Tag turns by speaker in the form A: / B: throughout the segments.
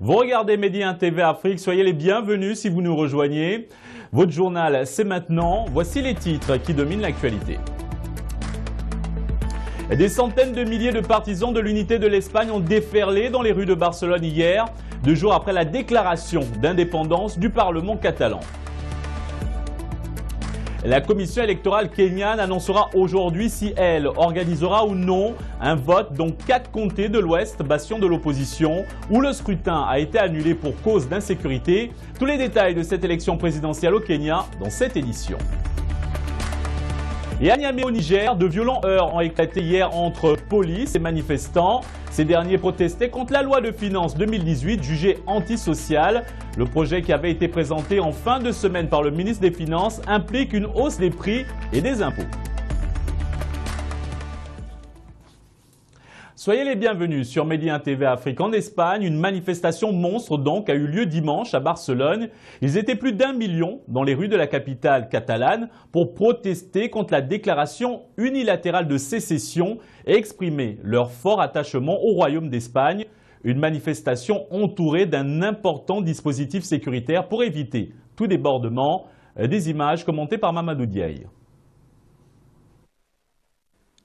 A: Vous regardez Medi 1 TV Afrique, soyez les bienvenus si vous nous rejoignez. Votre journal, c'est maintenant. Voici les titres qui dominent l'actualité. Des centaines de milliers de partisans de l'unité de l'Espagne ont déferlé dans les rues de Barcelone hier, 2 jours après la déclaration d'indépendance du Parlement catalan. La commission électorale kenyane annoncera aujourd'hui si elle organisera ou non un vote dans 4 comtés de l'Ouest, bastion de l'opposition, où le scrutin a été annulé pour cause d'insécurité. Tous les détails de cette élection présidentielle au Kenya dans cette édition. Et à Niamey au Niger, de violents heurts ont éclaté hier entre police et manifestants. Ces derniers protestaient contre la loi de finances 2018 jugée antisociale. Le projet qui avait été présenté en fin de semaine par le ministre des Finances implique une hausse des prix et des impôts. Soyez les bienvenus sur Medi 1 TV Afrique. En Espagne, une manifestation monstre donc a eu lieu dimanche à Barcelone. Ils étaient plus d'1 million dans les rues de la capitale catalane pour protester contre la déclaration unilatérale de sécession et exprimer leur fort attachement au Royaume d'Espagne. Une manifestation entourée d'un important dispositif sécuritaire pour éviter tout débordement. Des images commentées par Mamadou Diaye.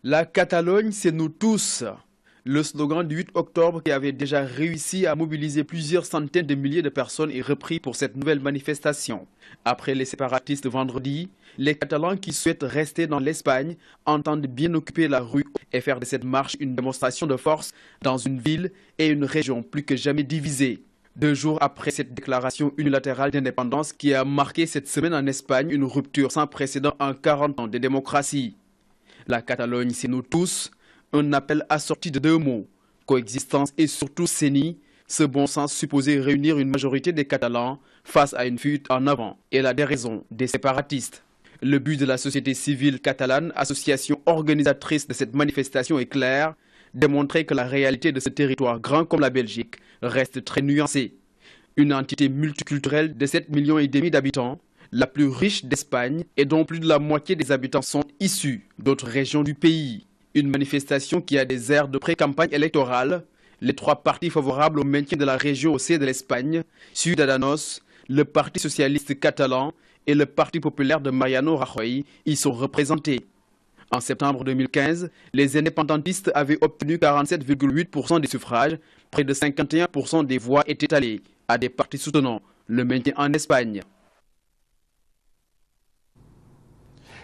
B: La Catalogne, c'est nous tous. Le slogan du 8 octobre qui avait déjà réussi à mobiliser plusieurs centaines de milliers de personnes est repris pour cette nouvelle manifestation. Après les séparatistes vendredi, les Catalans qui souhaitent rester dans l'Espagne entendent bien occuper la rue et faire de cette marche une démonstration de force dans une ville et une région plus que jamais divisées. 2 jours après cette déclaration unilatérale d'indépendance qui a marqué cette semaine en Espagne une rupture sans précédent en 40 ans de démocratie. La Catalogne, c'est nous tous. Un appel assorti de 2 mots, coexistence et surtout CENI, ce bon sens supposé réunir une majorité des Catalans face à une fuite en avant et la déraison des séparatistes. Le but de la société civile catalane, association organisatrice de cette manifestation, est clair, démontrer que la réalité de ce territoire grand comme la Belgique reste très nuancée. Une entité multiculturelle de 7,5 millions d'habitants, la plus riche d'Espagne et dont plus de la moitié des habitants sont issus d'autres régions du pays. Une manifestation qui a des airs de pré-campagne électorale. Les 3 partis favorables au maintien de la région au sein de l'Espagne, Ciudadanos, le Parti socialiste catalan et le Parti populaire de Mariano Rajoy, y sont représentés. En septembre 2015, les indépendantistes avaient obtenu 47,8% des suffrages, près de 51% des voix étaient allées à des partis soutenant le maintien en Espagne.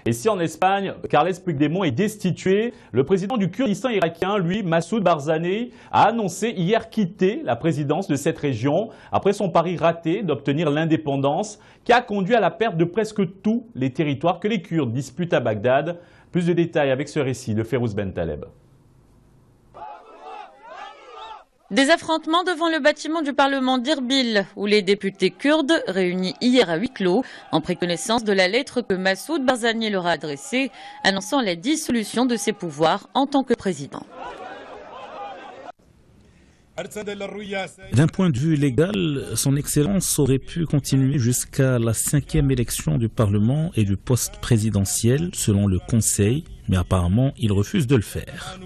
A: Et si en Espagne, Carles Puigdemont est destitué, le président du Kurdistan irakien, lui, Massoud Barzani, a annoncé hier quitter la présidence de cette région après son pari raté d'obtenir l'indépendance qui a conduit à la perte de presque tous les territoires que les Kurdes disputent à Bagdad. Plus de détails avec ce récit de Férouz Ben Taleb.
C: Des affrontements devant le bâtiment du Parlement d'Irbil, où les députés kurdes, réunis hier à huis clos, ont pris connaissance de la lettre que Massoud Barzani leur a adressée, annonçant la dissolution de ses pouvoirs en tant que président.
D: D'un point de vue légal, son Excellence aurait pu continuer jusqu'à la 5e élection du Parlement et du poste présidentiel, selon le Conseil, mais apparemment il refuse de le faire.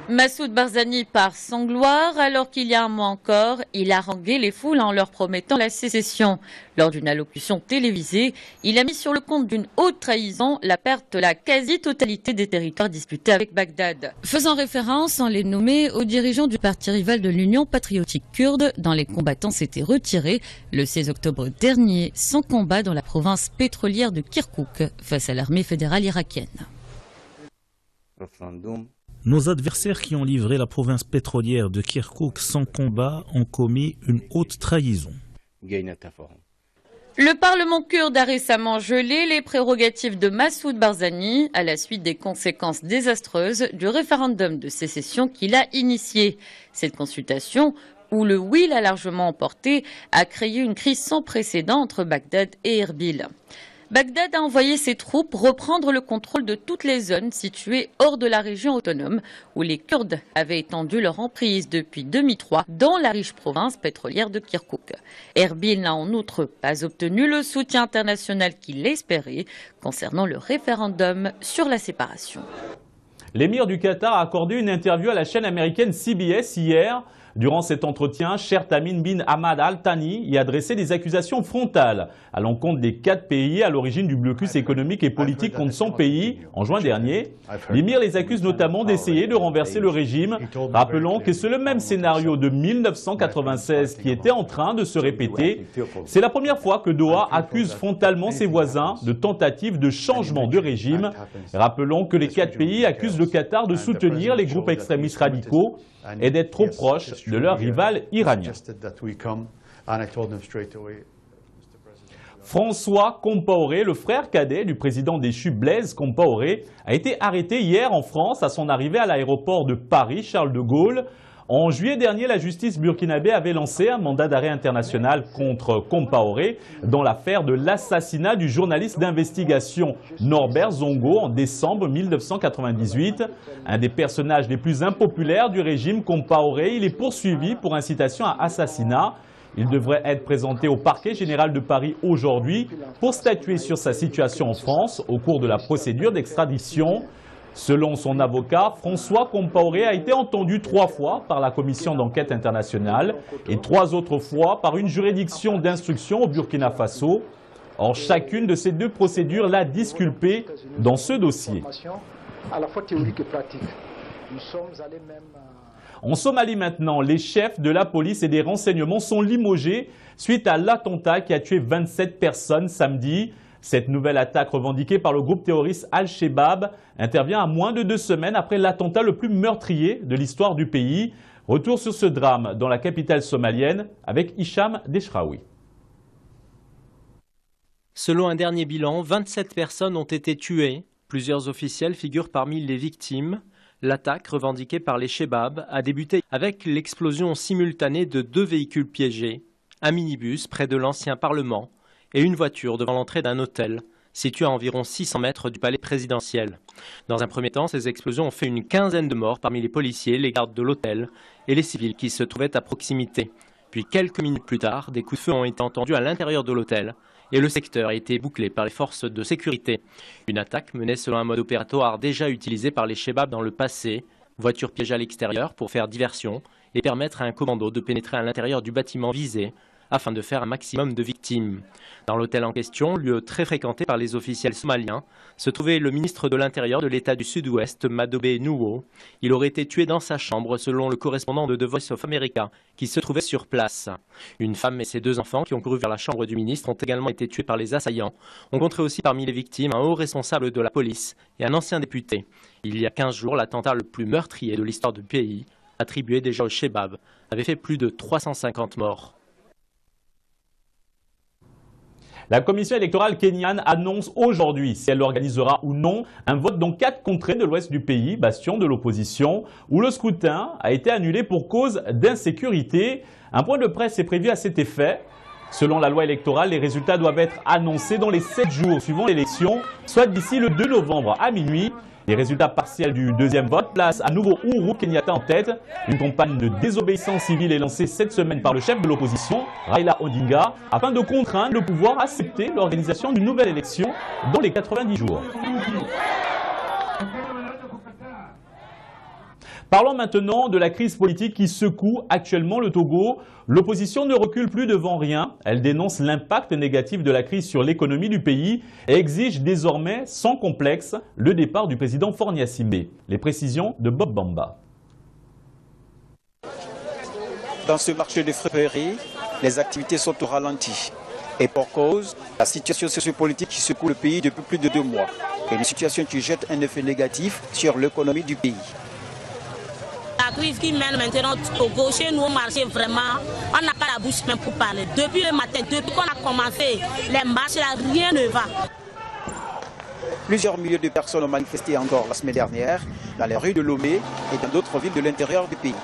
C: Massoud Barzani part sans gloire, alors qu'il y a un mois encore, il haranguait les foules en leur promettant la sécession. Lors d'une allocution télévisée, il a mis sur le compte d'une haute trahison la perte de la quasi-totalité des territoires disputés avec Bagdad. Faisant référence, sans les nommer, aux dirigeants du parti rival de l'Union patriotique kurde, dont les combattants s'étaient retirés le 16 octobre dernier, sans combat dans la province pétrolière de Kirkouk, face à l'armée fédérale irakienne.
D: Nos adversaires qui ont livré la province pétrolière de Kirkouk sans combat ont commis une haute trahison.
C: Le Parlement kurde a récemment gelé les prérogatives de Massoud Barzani à la suite des conséquences désastreuses du référendum de sécession qu'il a initié. Cette consultation, où le oui l'a largement emporté, a créé une crise sans précédent entre Bagdad et Erbil. Bagdad a envoyé ses troupes reprendre le contrôle de toutes les zones situées hors de la région autonome où les Kurdes avaient étendu leur emprise depuis 2003 dans la riche province pétrolière de Kirkouk. Erbil n'a en outre pas obtenu le soutien international qu'il espérait concernant le référendum sur la séparation.
A: L'émir du Qatar a accordé une interview à la chaîne américaine CBS hier. Durant cet entretien, Sheikh Tamim bin Hamad Al Thani y a adressé des accusations frontales à l'encontre des 4 pays à l'origine du blocus économique et politique contre son pays en juin dernier. L'émir les accuse notamment d'essayer de renverser le régime, rappelant que c'est le même scénario de 1996 qui était en train de se répéter. C'est la première fois que Doha accuse frontalement ses voisins de tentatives de changement de régime. Rappelons que les 4 pays accusent le Qatar de soutenir les groupes extrémistes radicaux et d'être trop proches de leur rival iranien. François Compaoré, le frère cadet du président déchu Blaise Compaoré, a été arrêté hier en France à son arrivée à l'aéroport de Paris Charles de Gaulle. En juillet dernier, la justice burkinabé avait lancé un mandat d'arrêt international contre Compaoré dans l'affaire de l'assassinat du journaliste d'investigation Norbert Zongo en décembre 1998. Un des personnages les plus impopulaires du régime Compaoré, il est poursuivi pour incitation à assassinat. Il devrait être présenté au parquet général de Paris aujourd'hui pour statuer sur sa situation en France au cours de la procédure d'extradition. Selon son avocat, François Compaoré a été entendu 3 fois par la commission d'enquête internationale et 3 autres fois par une juridiction d'instruction au Burkina Faso. Or, chacune de ces 2 procédures l'a disculpé dans ce dossier. En Somalie maintenant, les chefs de la police et des renseignements sont limogés suite à l'attentat qui a tué 27 personnes samedi. Cette nouvelle attaque revendiquée par le groupe terroriste Al-Shabaab intervient à moins de 2 semaines après l'attentat le plus meurtrier de l'histoire du pays. Retour sur ce drame dans la capitale somalienne avec Hicham Deshraoui.
E: Selon un dernier bilan, 27 personnes ont été tuées. Plusieurs officiels figurent parmi les victimes. L'attaque revendiquée par les Shabaab a débuté avec l'explosion simultanée de 2 véhicules piégés, un minibus près de l'ancien Parlement et une voiture devant l'entrée d'un hôtel situé à environ 600 mètres du palais présidentiel. Dans un premier temps, ces explosions ont fait une quinzaine de morts parmi les policiers, les gardes de l'hôtel et les civils qui se trouvaient à proximité. Puis quelques minutes plus tard, des coups de feu ont été entendus à l'intérieur de l'hôtel et le secteur a été bouclé par les forces de sécurité. Une attaque menée selon un mode opératoire déjà utilisé par les Shabaab dans le passé, voiture piégée à l'extérieur pour faire diversion et permettre à un commando de pénétrer à l'intérieur du bâtiment visé afin de faire un maximum de victimes. Dans l'hôtel en question, lieu très fréquenté par les officiels somaliens, se trouvait le ministre de l'Intérieur de l'État du Sud-Ouest, Madobe Nuwo. Il aurait été tué dans sa chambre selon le correspondant de The Voice of America qui se trouvait sur place. Une femme et ses 2 enfants qui ont couru vers la chambre du ministre ont également été tués par les assaillants. On compterait aussi parmi les victimes un haut responsable de la police et un ancien député. Il y a 15 jours, l'attentat le plus meurtrier de l'histoire du pays, attribué déjà au Shabaab, avait fait plus de 350 morts.
A: La commission électorale kenyane annonce aujourd'hui si elle organisera ou non un vote dans 4 contrées de l'ouest du pays, bastion de l'opposition, où le scrutin a été annulé pour cause d'insécurité. Un point de presse est prévu à cet effet. Selon la loi électorale, les résultats doivent être annoncés dans les 7 jours suivant l'élection, soit d'ici le 2 novembre à minuit. Les résultats partiels du 2e vote placent à nouveau Uhuru Kenyatta en tête. Une campagne de désobéissance civile est lancée cette semaine par le chef de l'opposition, Raila Odinga, afin de contraindre le pouvoir à accepter l'organisation d'une nouvelle élection dans les 90 jours. Parlons maintenant de la crise politique qui secoue actuellement le Togo. L'opposition ne recule plus devant rien. Elle dénonce l'impact négatif de la crise sur l'économie du pays et exige désormais, sans complexe, le départ du président Faure Gnassingbé. Les précisions de Bob Bamba.
F: Dans ce marché de friperie, les activités sont au ralenti. Et pour cause, la situation sociopolitique qui secoue le pays depuis plus de 2 mois. Et une situation qui jette un effet négatif sur l'économie du pays.
G: La crise qui mène maintenant au Togo, chez nous au marché, vraiment, on n'a pas la bouche même pour parler. Depuis le matin, depuis qu'on a commencé les marches, là, rien ne va.
F: Plusieurs milliers de personnes ont manifesté encore la semaine dernière dans les rues de Lomé et dans d'autres villes de l'intérieur du pays.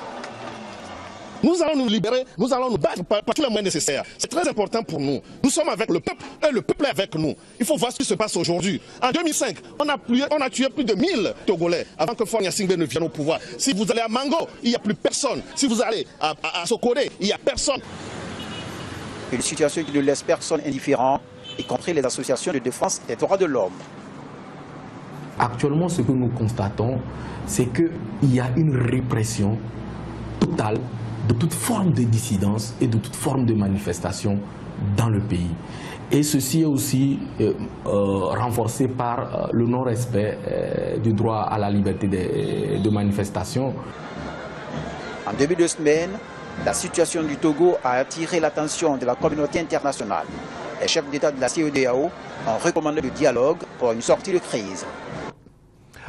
H: Nous allons nous libérer, nous allons nous battre par tous les moyens nécessaires. C'est très important pour nous. Nous sommes avec le peuple et le peuple est avec nous. Il faut voir ce qui se passe aujourd'hui. En 2005, on a tué plus de 1000 Togolais avant que Faure Gnassingbé ne vienne au pouvoir. Si vous allez à Mango, il n'y a plus personne. Si vous allez à Sokoré, il n'y a personne.
F: Une situation qui ne laisse personne indifférent, y compris les associations de défense des droits de l'homme.
I: Actuellement, ce que nous constatons, c'est qu'il y a une répression totale de toute forme de dissidence et de toute forme de manifestation dans le pays. Et ceci est aussi renforcé par le non-respect du droit à la liberté de manifestation.
F: En début de semaine, la situation du Togo a attiré l'attention de la communauté internationale. Les chefs d'État de la CEDEAO ont recommandé le dialogue pour une sortie de crise.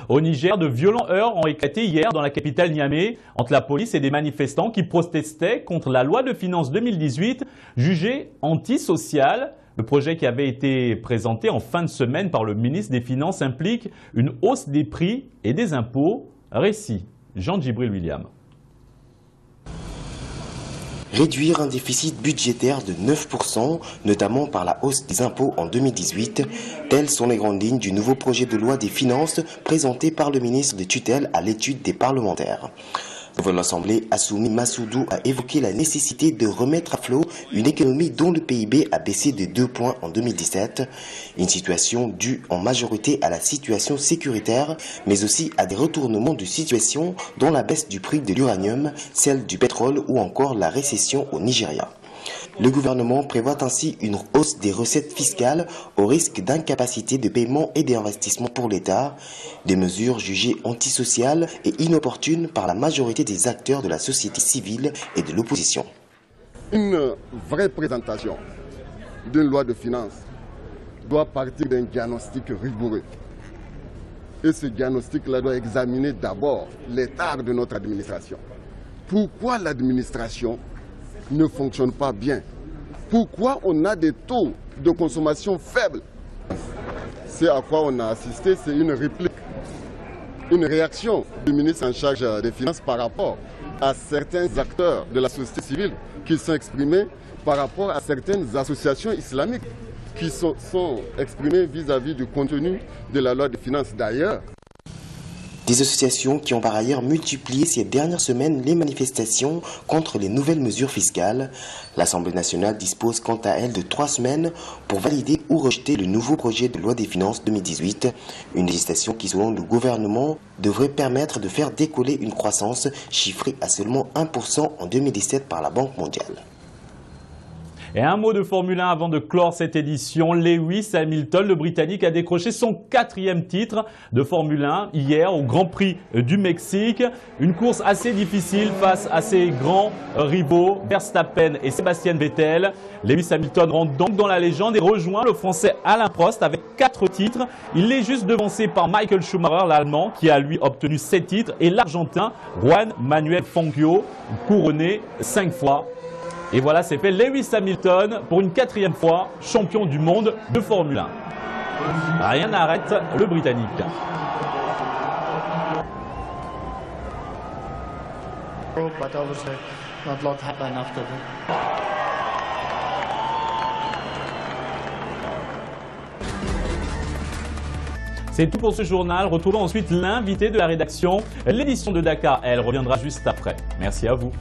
A: Au Niger, de violents heurts ont éclaté hier dans la capitale Niamey entre la police et des manifestants qui protestaient contre la loi de finances 2018 jugée antisociale. Le projet qui avait été présenté en fin de semaine par le ministre des Finances implique une hausse des prix et des impôts. Récit, Jean-Djibril William.
J: Réduire un déficit budgétaire de 9%, notamment par la hausse des impôts en 2018, telles sont les grandes lignes du nouveau projet de loi des finances présenté par le ministre de tutelle à l'étude des parlementaires. Devant l'Assemblée, Assoumi Massoudou a évoqué la nécessité de remettre à flot une économie dont le PIB a baissé de 2 points en 2017, une situation due en majorité à la situation sécuritaire, mais aussi à des retournements de situation dont la baisse du prix de l'uranium, celle du pétrole ou encore la récession au Nigeria. Le gouvernement prévoit ainsi une hausse des recettes fiscales au risque d'incapacité de paiement et d'investissement pour l'État, des mesures jugées antisociales et inopportunes par la majorité des acteurs de la société civile et de l'opposition.
K: Une vraie présentation d'une loi de finances doit partir d'un diagnostic rigoureux. Et ce diagnostic-là doit examiner d'abord l'état de notre administration. Pourquoi l'administration ne fonctionne pas bien? Pourquoi on a des taux de consommation faibles? C'est à quoi on a assisté, c'est une réplique, une réaction du ministre en charge des Finances par rapport à certains acteurs de la société civile qui sont exprimés par rapport à certaines associations islamiques qui sont exprimées vis-à-vis du contenu de la loi des finances d'ailleurs.
J: Des associations qui ont par ailleurs multiplié ces dernières semaines les manifestations contre les nouvelles mesures fiscales. L'Assemblée nationale dispose quant à elle de 3 semaines pour valider ou rejeter le nouveau projet de loi des finances 2018. Une législation qui, selon le gouvernement, devrait permettre de faire décoller une croissance chiffrée à seulement 1% en 2017 par la Banque mondiale.
A: Et un mot de Formule 1 avant de clore cette édition. Lewis Hamilton, le Britannique, a décroché son 4e titre de Formule 1 hier au Grand Prix du Mexique. Une course assez difficile face à ses grands rivaux Verstappen et Sébastien Vettel. Lewis Hamilton rentre donc dans la légende et rejoint le Français Alain Prost avec 4 titres. Il est juste devancé par Michael Schumacher, l'Allemand, qui a lui obtenu 7 titres, et l'Argentin Juan Manuel Fangio, couronné 5 fois. Et voilà, c'est fait. Lewis Hamilton, pour une 4e fois, champion du monde de Formule 1. Rien n'arrête le Britannique. C'est tout pour ce journal. Retrouvons ensuite l'invité de la rédaction. L'édition de Dakar, elle, reviendra juste après. Merci à vous.